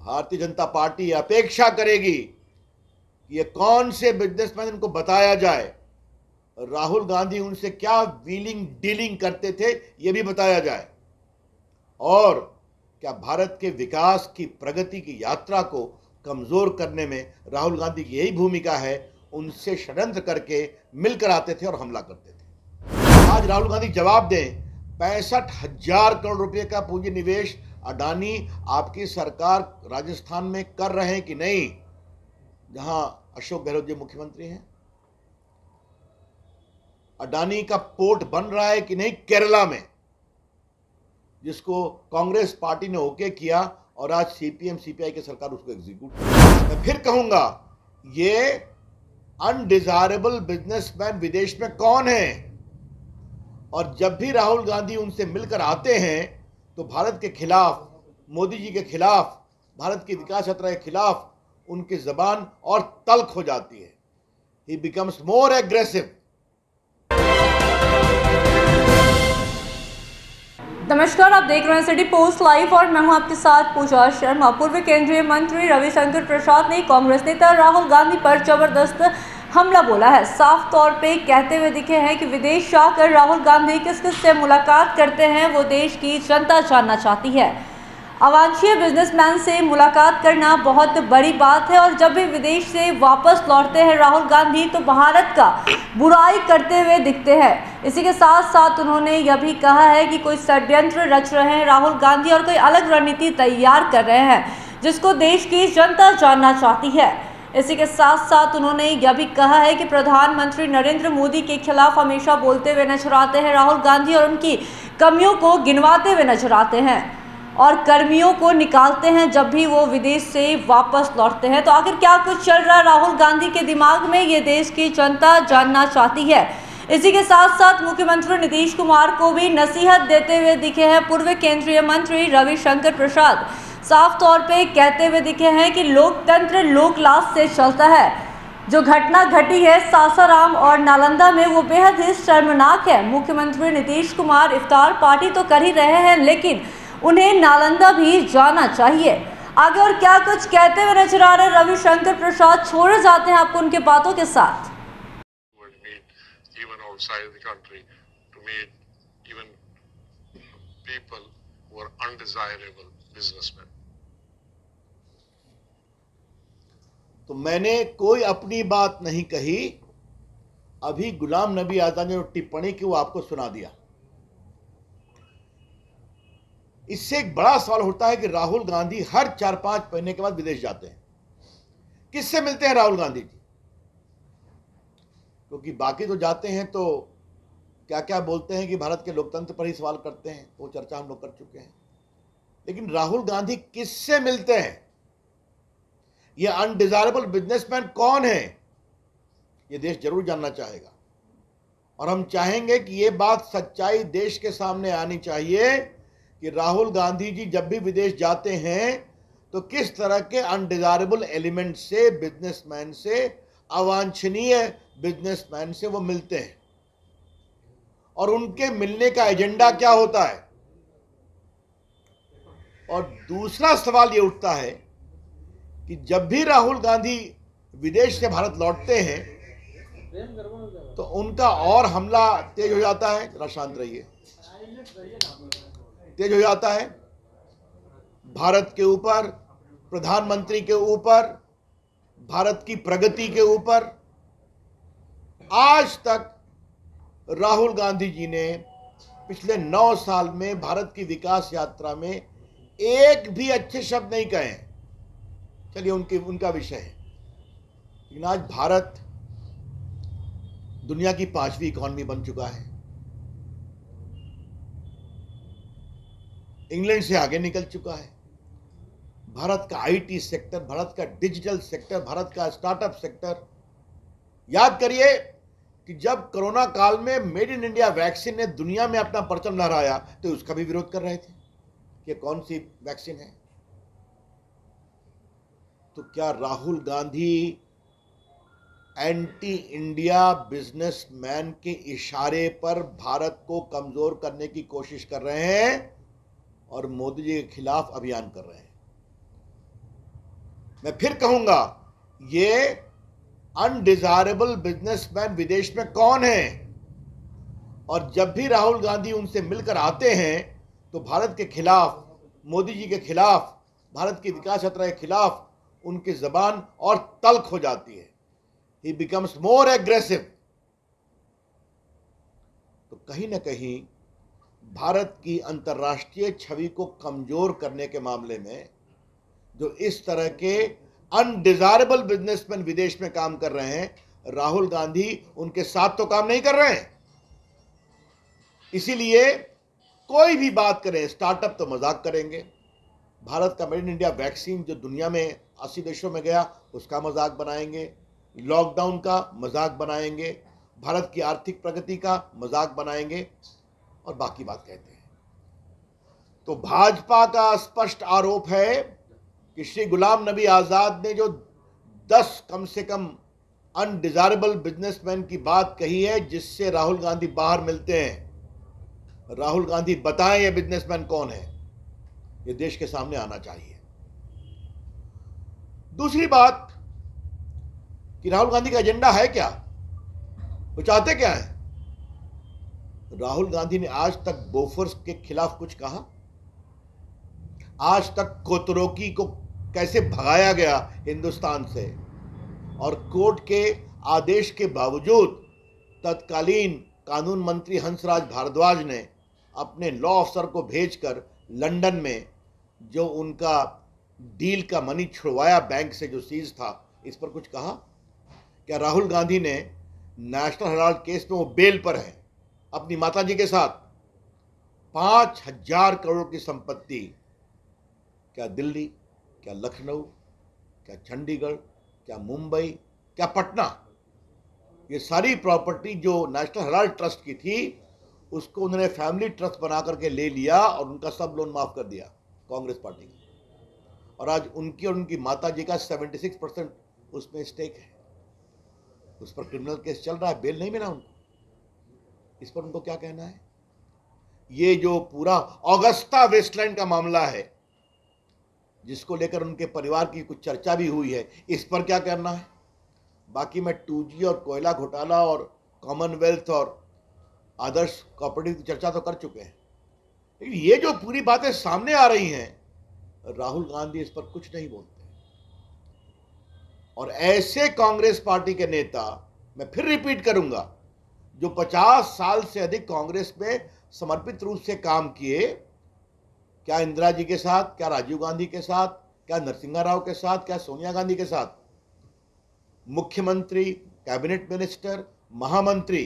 Bharatiya Janata party अपेक्षा करेगी कि ये कौन से बिजनेसमैन इनको बताया जाए, राहुल गांधी उनसे क्या व्हीलिंग डीलिंग करते थे ये भी बताया जाए, और क्या भारत के विकास की प्रगति की यात्रा को कमजोर करने में राहुल गांधी की यही भूमिका है। उनसे षड्यंत्र करके मिलकर आते थे और हमला करते थे। आज राहुल गांधी जवाब दें, 65,000 करोड़ रुपए का पूंजी निवेश अडानी आपकी सरकार राजस्थान में कर रहे हैं कि नहीं, जहां अशोक गहलोत जी मुख्यमंत्री हैं। अडानी का पोर्ट बन रहा है कि नहीं केरला में, जिसको कांग्रेस पार्टी ने ओके किया और आज सीपीएम सीपीआई की सरकार उसको एग्जीक्यूट कर रही है। मैं फिर कहूंगा, ये अनडिजायरेबल बिजनेसमैन विदेश में कौन है, और जब भी राहुल गांधी उनसे मिलकर आते हैं तो भारत के खिलाफ, मोदी जी के खिलाफ, भारत की विकास यात्रा के खिलाफ उनकी जबान और तल्ख हो जाती है। ही बिकम्स मोर एग्रेसिव। नमस्कार, आप देख रहे हैं सिटी पोस्ट लाइव और मैं हूं आपके साथ पूजा शर्मा। पूर्व केंद्रीय मंत्री रविशंकर प्रसाद ने कांग्रेस नेता राहुल गांधी पर जबरदस्त हमला बोला है। साफ तौर पे कहते हुए दिखे हैं कि विदेश जाकर राहुल गांधी किस किस से मुलाकात करते हैं वो देश की जनता जानना चाहती है। अवांछनीय बिजनेसमैन से मुलाकात करना बहुत बड़ी बात है, और जब भी विदेश से वापस लौटते हैं राहुल गांधी तो भारत का बुराई करते हुए दिखते हैं। इसी के साथ साथ उन्होंने यह भी कहा है कि कोई षड्यंत्र रच रहे हैं राहुल गांधी और कोई अलग रणनीति तैयार कर रहे हैं जिसको देश की जनता जानना चाहती है। इसी के साथ साथ उन्होंने यह भी कहा है कि प्रधानमंत्री नरेंद्र मोदी के खिलाफ हमेशा बोलते हुए नजर आते हैं राहुल गांधी, और उनकी कमियों को गिनवाते हुए नजर आते हैं और कर्मियों को निकालते हैं जब भी वो विदेश से वापस लौटते हैं। तो आखिर क्या कुछ चल रहा है राहुल गांधी के दिमाग में, ये देश की जनता जानना चाहती है। इसी के साथ साथ मुख्यमंत्री नीतीश कुमार को भी नसीहत देते हुए दिखे हैं पूर्व केंद्रीय मंत्री रविशंकर प्रसाद। साफ तौर पे कहते हुए दिखे हैं कि लोकतंत्र लोकलाज से चलता है। जो घटना घटी है सासाराम और नालंदा में वो बेहद ही शर्मनाक है। मुख्यमंत्री नीतीश कुमार इफ्तार पार्टी तो कर ही रहे हैं, लेकिन उन्हें नालंदा भी जाना चाहिए। आगे और क्या कुछ कहते हुए नजर आ रहे रविशंकर प्रसाद, छोड़े जाते हैं आपको उनके बातों के साथ। तो मैंने कोई अपनी बात नहीं कही। अभी गुलाम नबी आजाद ने जो टिप्पणी की वो आपको सुना दिया। इससे एक बड़ा सवाल उठता है कि राहुल गांधी हर 4-5 महीने के बाद विदेश जाते हैं। किससे मिलते हैं राहुल गांधी जी? क्योंकि बाकी तो जाते हैं तो क्या क्या बोलते हैं कि भारत के लोकतंत्र पर ही सवाल करते हैं, वो चर्चा हम लोग कर चुके हैं। लेकिन राहुल गांधी किससे मिलते हैं? ये अनडिजायरेबल बिजनेसमैन कौन है? ये देश जरूर जानना चाहेगा, और हम चाहेंगे कि ये बात सच्चाई देश के सामने आनी चाहिए कि राहुल गांधी जी जब भी विदेश जाते हैं तो किस तरह के अनडिजायरेबल एलिमेंट से, बिजनेसमैन से, अवांछनीय बिजनेसमैन से वो मिलते हैं, और उनके मिलने का एजेंडा क्या होता है। और दूसरा सवाल ये उठता है कि जब भी राहुल गांधी विदेश से भारत लौटते हैं तो उनका और हमला तेज हो जाता है। जरा शांत रहिए। तेज हो जाता है भारत के ऊपर, प्रधानमंत्री के ऊपर, भारत की प्रगति के ऊपर। आज तक राहुल गांधी जी ने पिछले 9 साल में भारत की विकास यात्रा में एक भी अच्छे शब्द नहीं कहे। चलिए उनका विषय है, लेकिन आज भारत दुनिया की 5वीं इकॉनमी बन चुका है, इंग्लैंड से आगे निकल चुका है। भारत का आईटी सेक्टर, भारत का डिजिटल सेक्टर, भारत का स्टार्टअप सेक्टर। याद करिए कि जब कोरोना काल में मेड इन इंडिया वैक्सीन ने दुनिया में अपना परचम लहराया तो उसका भी विरोध कर रहे थे कि कौन सी वैक्सीन है। तो क्या Rahul Gandhi anti India businessman के इशारे पर भारत को कमजोर करने की कोशिश कर रहे हैं और मोदी जी के खिलाफ अभियान कर रहे हैं? मैं फिर कहूंगा, ये अनडिजायरेबल बिजनेसमैन विदेश में कौन है? और जब भी राहुल गांधी उनसे मिलकर आते हैं तो भारत के खिलाफ, मोदी जी के खिलाफ, भारत की विकास यात्रा के खिलाफ उनकी जबान और तल्ख हो जाती है। ही बिकम्स मोर एग्रेसिव। तो कहीं ना कहीं भारत की अंतर्राष्ट्रीय छवि को कमजोर करने के मामले में जो इस तरह के अनडिजायरेबल बिजनेसमैन विदेश में काम कर रहे हैं, राहुल गांधी उनके साथ तो काम नहीं कर रहे हैं। इसीलिए कोई भी बात करें, स्टार्टअप तो मजाक करेंगे, भारत का मेड इन इंडिया वैक्सीन जो दुनिया में 80 देशों में गया उसका मजाक बनाएंगे, लॉकडाउन का मजाक बनाएंगे, भारत की आर्थिक प्रगति का मजाक बनाएंगे और बाकी बात कहते हैं। तो भाजपा का स्पष्ट आरोप है कि श्री गुलाम नबी आजाद ने जो 10 कम से कम अनडिजायरेबल बिजनेसमैन की बात कही है जिससे राहुल गांधी बाहर मिलते हैं, राहुल गांधी बताएं ये बिजनेसमैन कौन है, ये देश के सामने आना चाहिए। दूसरी बात कि राहुल गांधी का एजेंडा है क्या, वो चाहते क्या है? राहुल गांधी ने आज तक बोफोर्स के खिलाफ कुछ कहा? आज तक कोतरोकी को कैसे भगाया गया हिंदुस्तान से, और कोर्ट के आदेश के बावजूद तत्कालीन कानून मंत्री हंसराज भारद्वाज ने अपने लॉ अफसर को भेजकर लंदन में जो उनका डील का मनी छुड़वाया बैंक से जो सीज था, इस पर कुछ कहा? क्या राहुल गांधी ने नेशनल हेराल्ड केस में वो बेल पर है अपनी माताजी के साथ, 5,000 करोड़ की संपत्ति, क्या दिल्ली, क्या लखनऊ, क्या चंडीगढ़, क्या मुंबई, क्या पटना, ये सारी प्रॉपर्टी जो नेशनल हेराल्ड ट्रस्ट की थी उसको उन्होंने फैमिली ट्रस्ट बना करके ले लिया और उनका सब लोन माफ कर दिया कांग्रेस पार्टी का। और आज उनकी और उनकी माताजी का 76% उसमें स्टेक है। उस पर क्रिमिनल केस चल रहा है, बेल नहीं मिला उनको। इस पर उनको क्या कहना है? ये जो पूरा ऑगस्टा वेस्टलैंड का मामला है जिसको लेकर उनके परिवार की कुछ चर्चा भी हुई है, इस पर क्या कहना है? बाकी मैं 2G और कोयला घोटाला और कॉमनवेल्थ और आदर्श कॉपरेटिव की चर्चा तो कर चुके हैं, लेकिन ये जो पूरी बातें सामने आ रही हैं, राहुल गांधी इस पर कुछ नहीं बोलते। और ऐसे कांग्रेस पार्टी के नेता, मैं फिर रिपीट करूंगा, जो 50 साल से अधिक कांग्रेस में समर्पित रूप से काम किए, क्या इंदिरा जी के साथ, क्या राजीव गांधी के साथ, क्या नरसिम्हा राव के साथ, क्या सोनिया गांधी के साथ, मुख्यमंत्री, कैबिनेट मिनिस्टर, महामंत्री,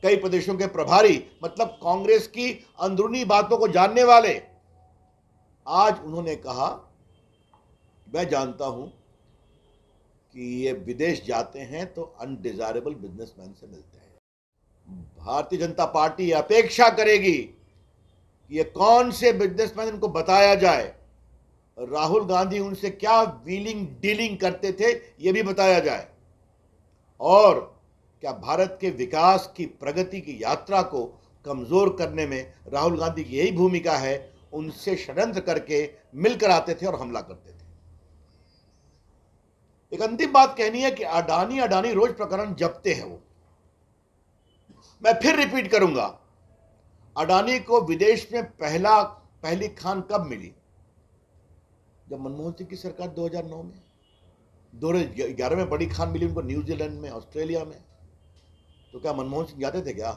कई प्रदेशों के प्रभारी, मतलब कांग्रेस की अंदरूनी बातों को जानने वाले, आज उन्होंने कहा मैं जानता हूं कि ये विदेश जाते हैं तो अनडिजायरेबल बिजनेसमैन से मिलते हैं। भारतीय जनता पार्टी अपेक्षा करेगी कि ये कौन से बिजनेसमैन इनको बताया जाए, राहुल गांधी उनसे क्या व्हीलिंग डीलिंग करते थे ये भी बताया जाए, और क्या भारत के विकास की, प्रगति की यात्रा को कमजोर करने में राहुल गांधी की यही भूमिका है। उनसे षड्यंत्र करके मिलकर आते थे और हमला करते थे। एक अंतिम बात कहनी है कि अडानी रोज प्रकरण जपते हैं वो। मैं फिर रिपीट करूंगा, अडानी को विदेश में पहली खान कब मिली? जब मनमोहन सिंह की सरकार 2009 में, 2011 में बड़ी खान मिली उनको न्यूजीलैंड में, ऑस्ट्रेलिया में। तो क्या मनमोहन सिंह जाते थे क्या?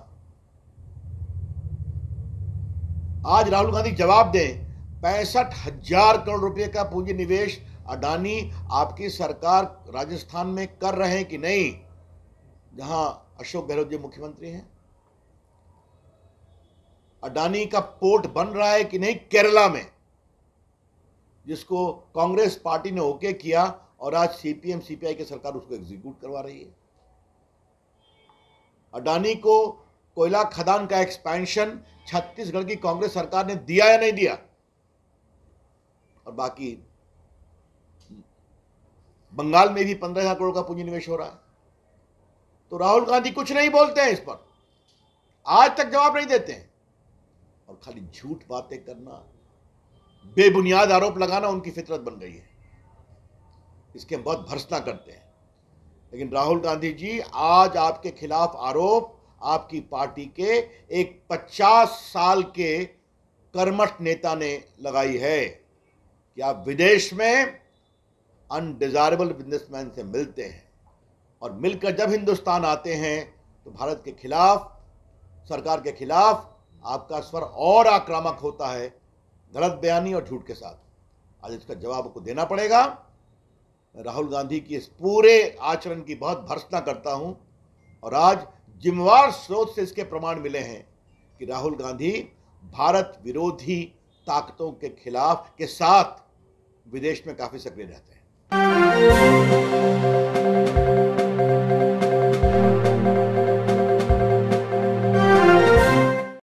आज राहुल गांधी जवाब दें, 65,000 करोड़ रुपए का पूंजी निवेश अडानी आपकी सरकार राजस्थान में कर रहे हैं कि नहीं, जहां अशोक गहलोत जी मुख्यमंत्री हैं? अडानी का पोर्ट बन रहा है कि नहीं केरला में, जिसको कांग्रेस पार्टी ने ओके किया और आज सीपीएम सीपीआई की सरकार उसको एग्जीक्यूट करवा रही है। अडानी को कोयला खदान का एक्सपेंशन छत्तीसगढ़ की कांग्रेस सरकार ने दिया या नहीं दिया? और बाकी बंगाल में भी 15,000 करोड़ का पूंजी निवेश हो रहा है। तो राहुल गांधी कुछ नहीं बोलते हैं इस पर, आज तक जवाब नहीं देते हैं, और खाली झूठ बातें करना, बेबुनियाद आरोप लगाना उनकी फितरत बन गई है। इसके हम बहुत भर्त्सना करते हैं। लेकिन राहुल गांधी जी, आज आपके खिलाफ आरोप आपकी पार्टी के एक 50 साल के कर्मठ नेता ने लगाई है कि आप विदेश में अनडिजायरेबल बिजनेसमैन से मिलते हैं और मिलकर जब हिंदुस्तान आते हैं तो भारत के खिलाफ, सरकार के खिलाफ आपका स्वर और आक्रामक होता है, गलत बयानी और झूठ के साथ। आज इसका जवाब आपको देना पड़ेगा। मैं राहुल गांधी की इस पूरे आचरण की बहुत भर्त्सना करता हूं और आज जिम्मेवार स्रोत से इसके प्रमाण मिले हैं कि राहुल गांधी भारत विरोधी ताकतों के खिलाफ के साथ विदेश में काफी सक्रिय रहते हैं।